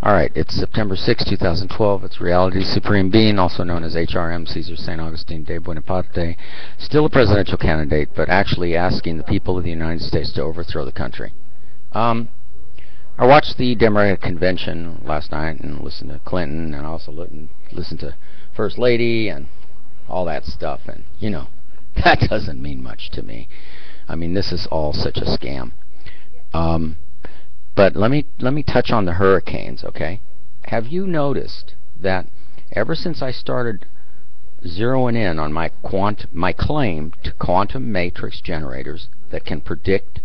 Alright, it's September 6, 2012. It's Reality Supreme Being, also known as HRM, Cesar St. Augustine de Bonaparte. Still a presidential candidate, but actually asking the people of the United States to overthrow the country. I watched the Democratic Convention last night and listened to Clinton, and also listened to First Lady and all that stuff. And, you know, that doesn't mean much to me. I mean, this is all such a scam. But let me touch on the hurricanes, okay? Have you noticed that ever since I started zeroing in on my claim to quantum matrix generators that can predict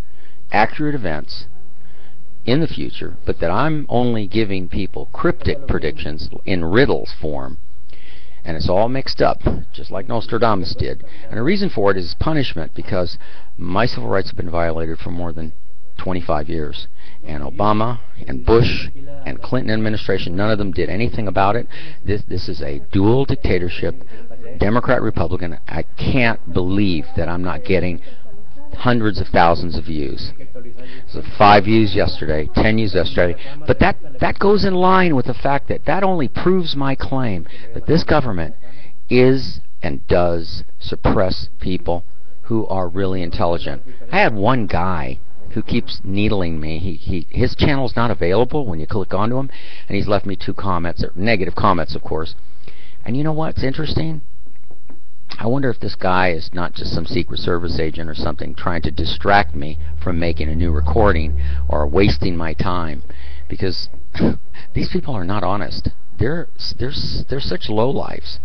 accurate events in the future, but that I'm only giving people cryptic predictions in riddles form, and it's all mixed up, just like Nostradamus did. And the reason for it is punishment, because my civil rights have been violated for more than 25 years. And Obama and Bush and Clinton administration, none of them did anything about it. This is a dual dictatorship, Democrat-Republican. I can't believe that I'm not getting hundreds of thousands of views. So 5 views yesterday, 10 views yesterday. But that goes in line with the fact that only proves my claim that this government is and does suppress people who are really intelligent. I had one guy who keeps needling me. His channel's not available when you click onto him, and he's left me 2 comments, or negative comments, of course. And you know what's interesting? I wonder if this guy is not just some Secret Service agent or something trying to distract me from making a new recording or wasting my time, because these people are not honest. They're such lowlifes,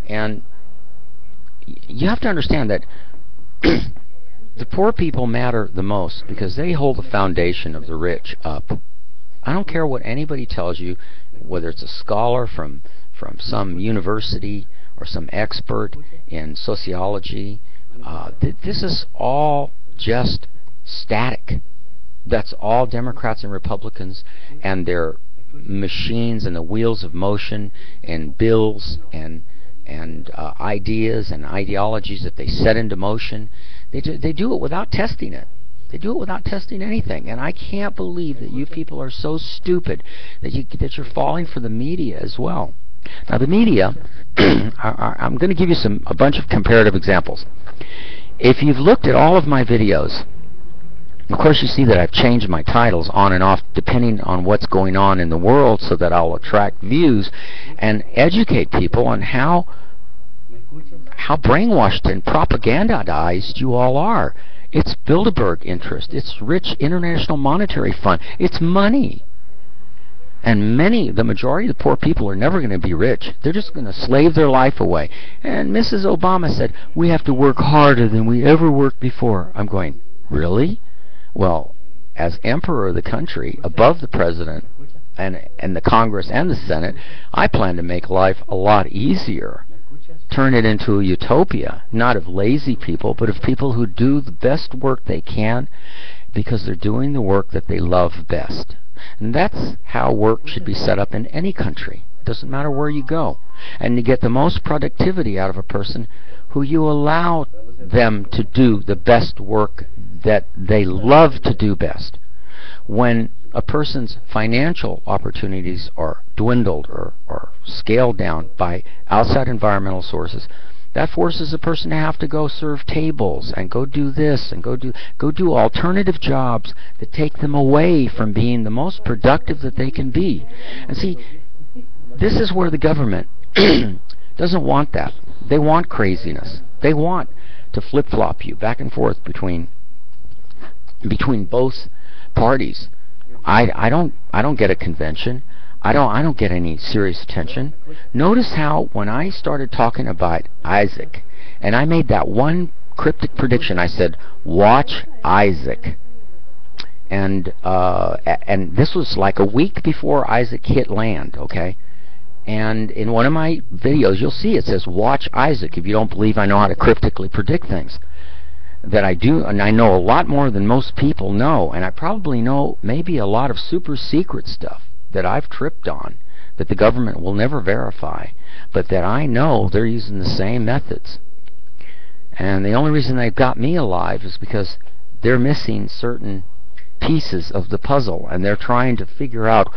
and you have to understand that the poor people matter the most because they hold the foundation of the rich up. I don't care what anybody tells you, whether it's a scholar from some university or some expert in sociology. This is all just static. That's all Democrats and Republicans and their machines and the wheels of motion and bills and ideas and ideologies that they set into motion. They do it without testing it. They do it without testing anything. And I can't believe that you people are so stupid that you're falling for the media as well. Now the media, I'm going to give you a bunch of comparative examples. If you've looked at all of my videos, of course you see that I've changed my titles on and off depending on what's going on in the world, so that I'll attract views and educate people on how brainwashed and propagandized you all are. It's Bilderberg interest. It's rich International Monetary Fund. It's money. And the majority of the poor people are never going to be rich. They're just going to slave their life away. And Mrs. Obama said, we have to work harder than we ever worked before. I'm going, really? Well, as emperor of the country, above the president and the Congress and the Senate, I plan to make life a lot easier. Turn it into a utopia, not of lazy people, but of people who do the best work they can because they're doing the work that they love best. And that's how work should be set up in any country. Doesn't matter where you go. And you get the most productivity out of a person who you allow them to do the best work that they love to do best. When a person's financial opportunities are dwindled or scaled down by outside environmental sources, that forces a person to have to go serve tables and go do this and go do alternative jobs that take them away from being the most productive that they can be. And see, this is where the government doesn't want that. They want craziness. They want to flip-flop you back and forth between both parties. I don't get a convention. I don't get any serious attention. Notice how when I started talking about Isaac, and I made that one cryptic prediction, I said, watch Isaac. And this was like a week before Isaac hit land, okay? And in one of my videos, you'll see it says, watch Isaac, if you don't believe I know how to cryptically predict things. That I do, and I know a lot more than most people know, and I probably know maybe a lot of super secret stuff that I've tripped on that the government will never verify, but that I know they're using the same methods. And the only reason they've got me alive is because they're missing certain pieces of the puzzle, and they're trying to figure out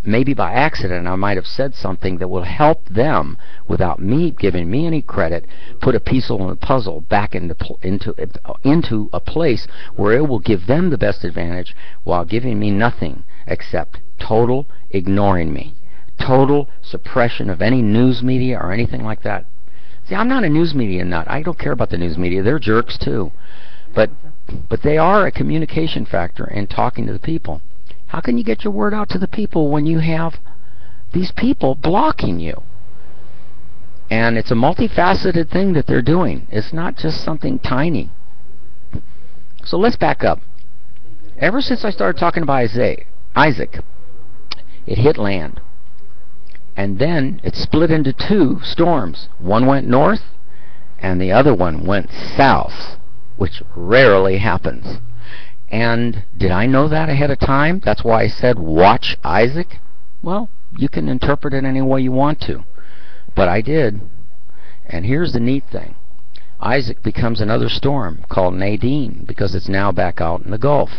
maybe by accident I might have said something that will help them without me giving me any credit, put a piece on the puzzle back into a place where it will give them the best advantage while giving me nothing except total ignoring me, total suppression of any news media or anything like that. See, I'm not a news media nut. I don't care about the news media. They're jerks too. But they are a communication factor in talking to the people. How can you get your word out to the people when you have these people blocking you? And it's a multifaceted thing that they're doing. It's not just something tiny. So let's back up. Ever since I started talking about Isaac, it hit land. And then it split into two storms. One went north, and the other one went south, which rarely happens. And did I know that ahead of time? That's why I said, watch Isaac. Well, you can interpret it any way you want to. But I did. And here's the neat thing. Isaac becomes another storm called Nadine because it's now back out in the Gulf.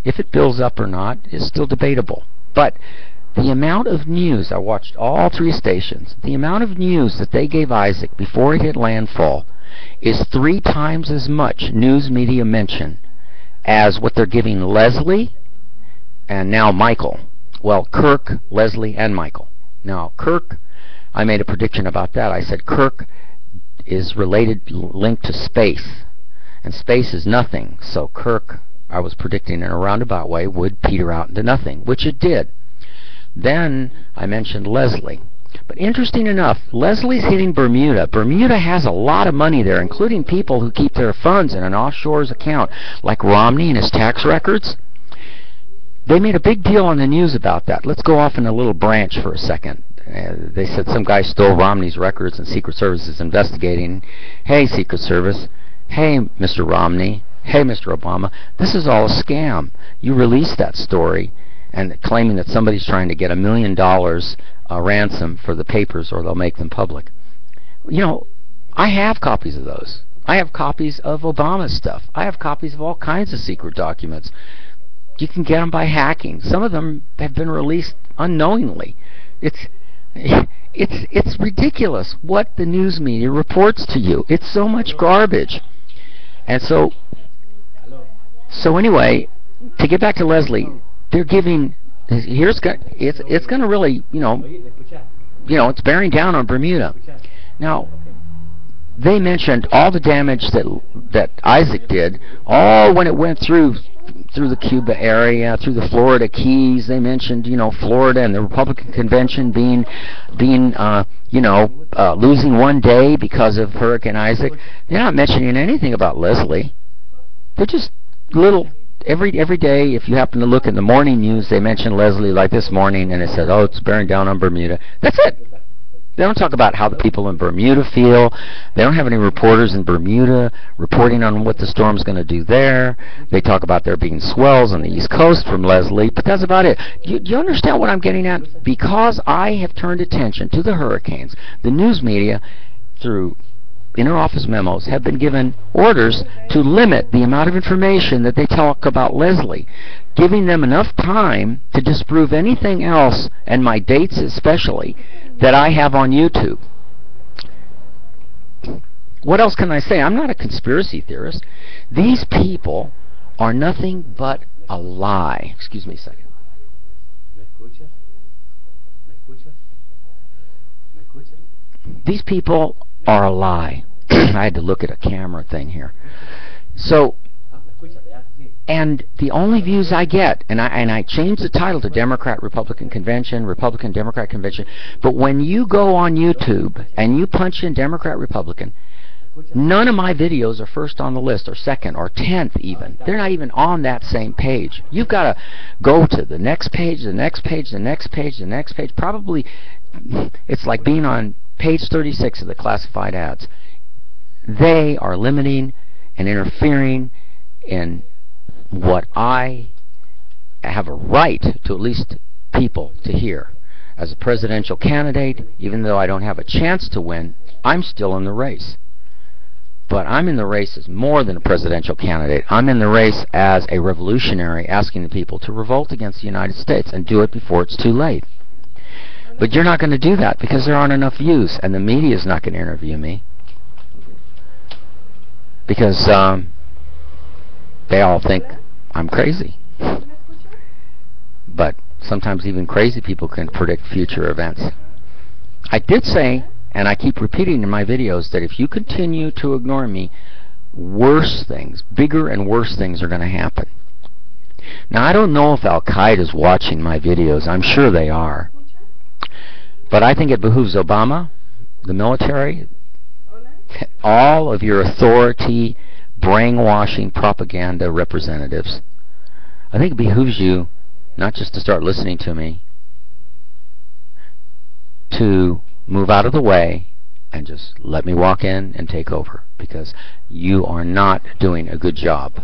If it builds up or not is still debatable. But the amount of news, I watched all three stations, the amount of news that they gave Isaac before it hit landfall is 3 times as much news media mention as what they're giving Leslie and now Michael. Well, Kirk, Leslie, and Michael. Now, Kirk, I made a prediction about that. I said Kirk is linked to space, and space is nothing. So Kirk, I was predicting in a roundabout way, would peter out into nothing, which it did. Then I mentioned Leslie. But interesting enough, Leslie's hitting Bermuda. Bermuda has a lot of money there, including people who keep their funds in an offshore account, like Romney and his tax records. They made a big deal on the news about that. Let's go off in a little branch for a second. They said some guy stole Romney's records and Secret Service is investigating. Hey, Secret Service. Hey, Mr. Romney. Hey, Mr. Obama. This is all a scam. You released that story and claiming that somebody's trying to get $1 million ransom for the papers or they'll make them public. You know, I have copies of those. I have copies of Obama's stuff. I have copies of all kinds of secret documents. You can get them by hacking. Some of them have been released unknowingly. It's ridiculous what the news media reports to you. It's so much garbage. And so anyway, to get back to Leslie, they're giving, it's going to really, it's bearing down on Bermuda. Now, they mentioned all the damage that Isaac did, all when it went through the Cuba area, through the Florida Keys. They mentioned, Florida and the Republican convention being losing one day because of Hurricane Isaac. They're not mentioning anything about Leslie. They're just little. Every day, if you happen to look in the morning news, they mention Leslie, like this morning, and it says, oh, it's bearing down on Bermuda. That's it. They don't talk about how the people in Bermuda feel. They don't have any reporters in Bermuda reporting on what the storm's going to do there. They talk about there being swells on the East Coast from Leslie, but that's about it. Do you understand what I'm getting at? Because I have turned attention to the hurricanes, the news media, through inter-office memos, have been given orders to limit the amount of information that they talk about Leslie, giving them enough time to disprove anything else, and my dates especially, that I have on YouTube. What else can I say? I'm not a conspiracy theorist. These people are nothing but a lie. Excuse me a second. These people are a lie. I had to look at a camera thing here. So, and the only views I get, and I changed the title to Democrat-Republican Convention, Republican-Democrat Convention, but when you go on YouTube and you punch in Democrat-Republican, none of my videos are first on the list, or second, or 10th even. They're not even on that same page. You've got to go to the next page, the next page, the next page, the next page. Probably, it's like being on page 36 of the classified ads. They are limiting and interfering in what I have a right to, at least people to hear. As a presidential candidate, even though I don't have a chance to win, I'm still in the race. But I'm in the race as more than a presidential candidate. I'm in the race as a revolutionary, asking the people to revolt against the United States and do it before it's too late. But you're not going to do that because there aren't enough views, and the media is not going to interview me because they all think I'm crazy. But sometimes even crazy people can predict future events. I did say, and I keep repeating in my videos, that if you continue to ignore me, worse things, bigger and worse things are going to happen. Now, I don't know if Al-Qaeda is watching my videos. I'm sure they are. But I think it behooves Obama, the military, all of your authority, brainwashing propaganda representatives. I think it behooves you not just to start listening to me, to move out of the way and just let me walk in and take over, because you are not doing a good job.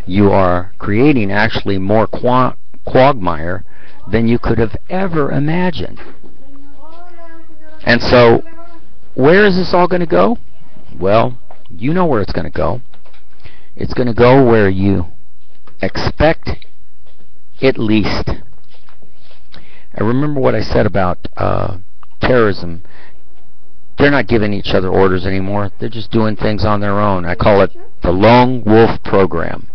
You are creating actually more quagmire than you could have ever imagined. And so, where is this all going to go? Well, you know where it's going to go. It's going to go where you expect it least. I remember what I said about terrorism. They're not giving each other orders anymore. They're just doing things on their own. I call it the lone wolf program.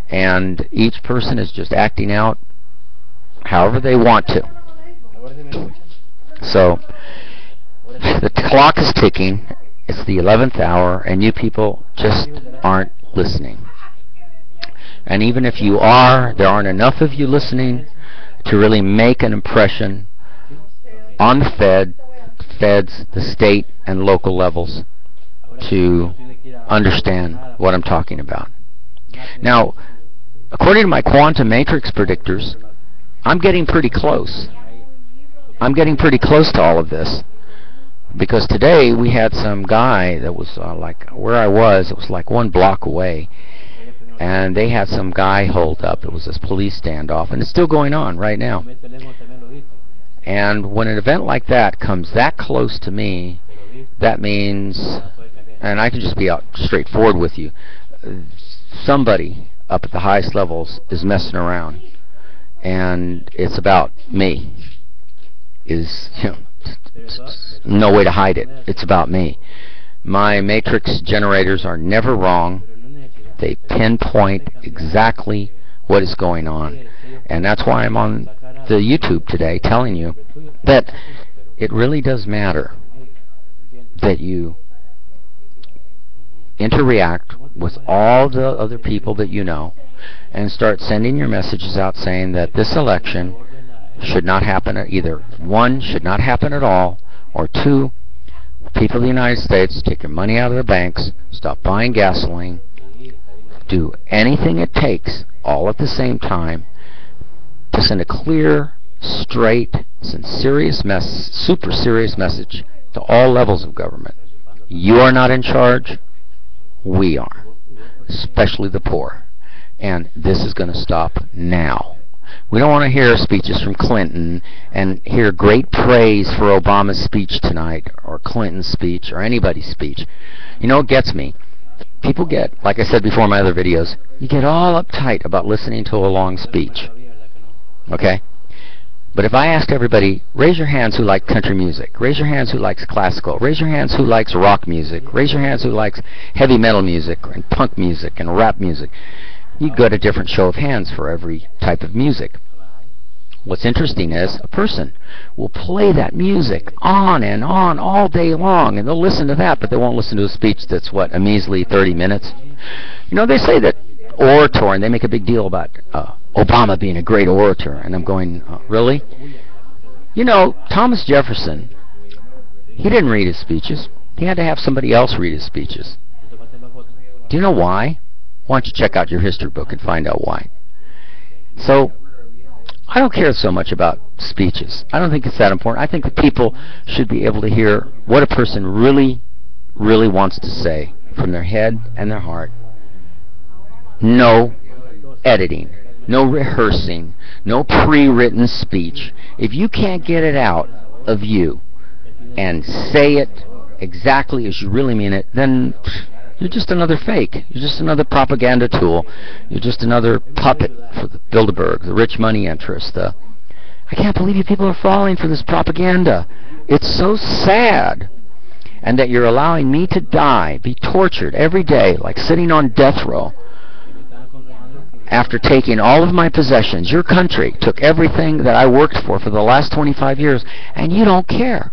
And each person is just acting out however they want to. So, the clock is ticking. It's the 11th hour, and you people just aren't listening. And even if you are, there aren't enough of you listening to really make an impression on the feds, the state and local levels, to understand what I'm talking about. Now, according to my quantum matrix predictors, I'm getting pretty close. I'm getting pretty close to all of this. Because today we had some guy that was like where I was, it was like 1 block away, and they had some guy holed up. It was this police standoff, and it's still going on right now. And when an event like that comes that close to me, that means, and I can just be out straightforward with you, somebody up at the highest levels is messing around, and it's about me. No way to hide it. It's about me. My matrix generators are never wrong. They pinpoint exactly what is going on. And that's why I'm on the YouTube today telling you that it really does matter that you interact with all the other people that you know and start sending your messages out saying that this election should not happen. Either 1, should not happen at all, or 2, people of the United States, take your money out of the banks, stop buying gasoline, do anything it takes, all at the same time, to send a clear, straight, super serious message to all levels of government. You are not in charge. We are, especially the poor. And this is going to stop now. We don't want to hear speeches from Clinton and hear great praise for Obama's speech tonight, or Clinton's speech, or anybody's speech. You know what gets me? People get, like I said before in my other videos, you get all uptight about listening to a long speech. Okay? But if I asked everybody, raise your hands who like country music, raise your hands who likes classical, raise your hands who likes rock music, raise your hands who likes heavy metal music, and punk music, and rap music, you get a different show of hands for every type of music. What's interesting is a person will play that music on and on all day long, and they'll listen to that, but they won't listen to a speech that's, what, a measly 30 minutes. You know, they say that orator, and they make a big deal about Obama being a great orator, and I'm going, really? You know, Thomas Jefferson, he didn't read his speeches. He had to have somebody else read his speeches. Do you know why? Why don't you check out your history book and find out why. So, I don't care so much about speeches. I don't think it's that important. I think that people should be able to hear what a person really, really wants to say from their head and their heart. No editing, no rehearsing, no pre-written speech. If you can't get it out of you and say it exactly as you really mean it, then You're just another fake. You're just another propaganda tool. You're just another puppet for the Bilderberg, the rich money interests. I can't believe you people are falling for this propaganda. It's so sad. And that you're allowing me to die, be tortured every day, like sitting on death row, after taking all of my possessions. Your country took everything that I worked for the last 25 years, and you don't care.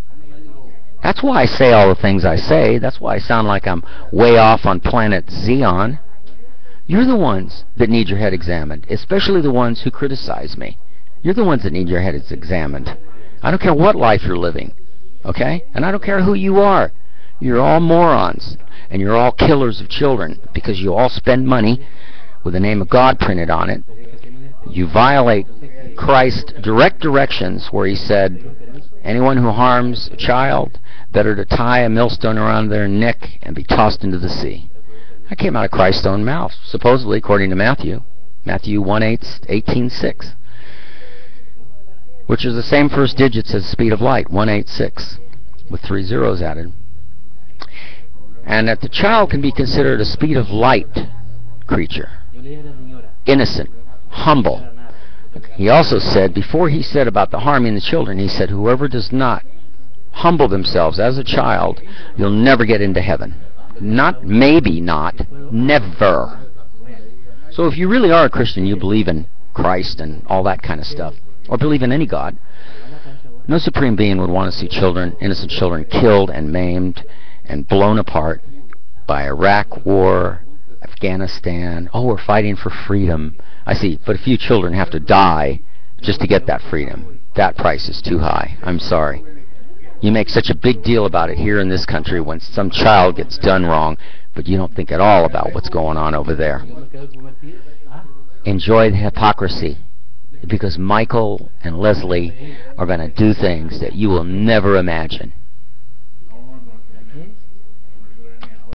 That's why I say all the things I say. That's why I sound like I'm way off on planet Xeon. You're the ones that need your head examined, especially the ones who criticize me. You're the ones that need your heads examined. I don't care what life you're living, okay? And I don't care who you are. You're all morons, and you're all killers of children, because you all spend money with the name of God printed on it. You violate Christ's direct directions where he said, anyone who harms a child, better to tie a millstone around their neck and be tossed into the sea. That came out of Christ's own mouth, supposedly, according to Matthew 18:6, which is the same first digits as the speed of light, 186, with 3 zeros added. And that the child can be considered a speed of light creature, innocent, humble. He also said, before he said about the harming the children, he said, whoever does not humble themselves as a child, you'll never get into heaven. Not maybe not, never. So if you really are a Christian, you believe in Christ and all that kind of stuff, or believe in any God, no supreme being would want to see children, innocent children, killed and maimed and blown apart by Iraq war, Afghanistan. Oh, we're fighting for freedom. I see, but a few children have to die just to get that freedom. That price is too high. I'm sorry. You make such a big deal about it here in this country when some child gets done wrong, but you don't think at all about what's going on over there. Enjoy the hypocrisy, because Michael and Leslie are going to do things that you will never imagine.